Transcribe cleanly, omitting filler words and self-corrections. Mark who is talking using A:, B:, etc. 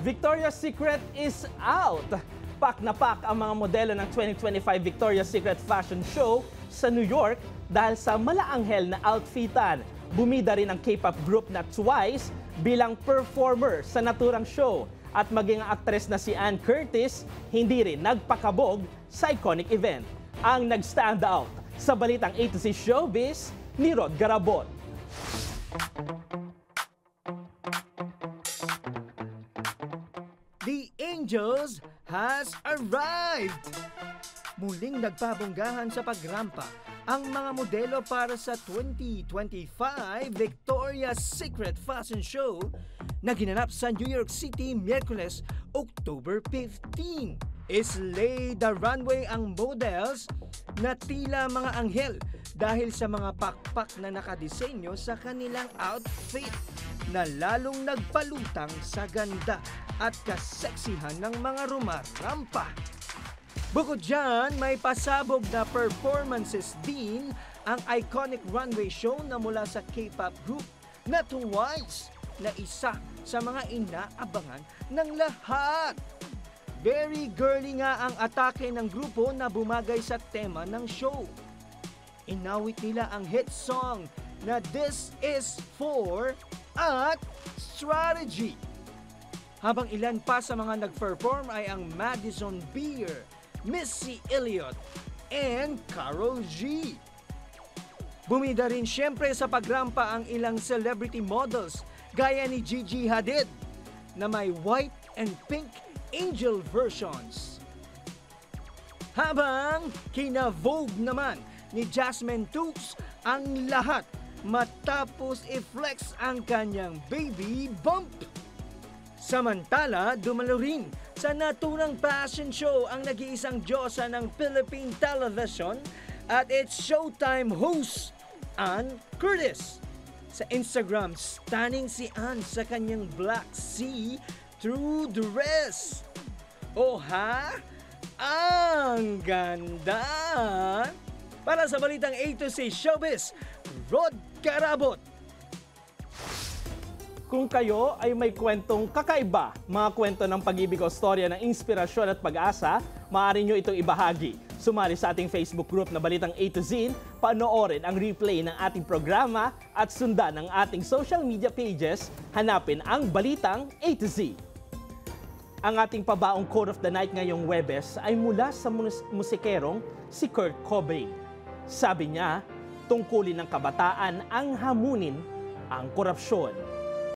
A: Victoria's Secret is out! Pak na pak ang mga modelo ng 2025 Victoria's Secret Fashion Show sa New York dahil sa malaanghel na outfitan. Bumida rin ang K-pop group na Twice bilang performer sa naturang show. At maging ang aktres na si Ann Curtis, hindi rin nagpakabog sa iconic event. Ang nag-stand out sa balitang A to Z Showbiz ni Rod Garabon.
B: The Angels has arrived! Muling nagpabonggahan sa pagrampa ang mga modelo para sa 2025 Victoria's Secret Fashion Show na ginanap sa New York City Miyerkules, October 15. Islay the runway ang models na tila mga anghel dahil sa mga pakpak na nakadisenyo sa kanilang outfit na lalong nagpalutang sa ganda at kaseksihan ng mga rumarampa. Bukod dyan, may pasabog na performances din ang iconic runway show na mula sa K-pop group na Twice na isa sa mga inaabangan ng lahat. Very girly nga ang atake ng grupo na bumagay sa tema ng show. Inawit nila ang hit song na This Is For at Strategy. Habang ilan pa sa mga nag-perform ay ang Madison Beer, Missy Elliott, and Karol G. Bumida rin siyempre sa pagrampa ang ilang celebrity models gaya ni Gigi Hadid na may white and pink angel versions. Habang kina Vogue naman ni Jasmine Tookes ang lahat matapos i-flex ang kanyang baby bump. Samantala, dumalo rin sa naturang fashion show ang nag-iisang diyosa ng Philippine television at its Showtime host, Ann Curtis. Sa Instagram, stunning si Ann sa kanyang black see-through dress. Oh ha? Ang ganda! Para sa balitang A to Z Showbiz, Rod Garabon.
A: Kung kayo ay may kwentong kakaiba, mga kwento ng pag-ibig o storya ng inspirasyon at pag-asa, maaari nyo itong ibahagi. Sumali sa ating Facebook group na Balitang A to Z, panoorin ang replay ng ating programa at sundan ang ating social media pages, hanapin ang Balitang A to Z. Ang ating pabaong quote of the night ngayong Huwebes ay mula sa musikerong si Kurt Cobain. Sabi niya, tungkulin ng kabataan ang hamunin ang korupsyon.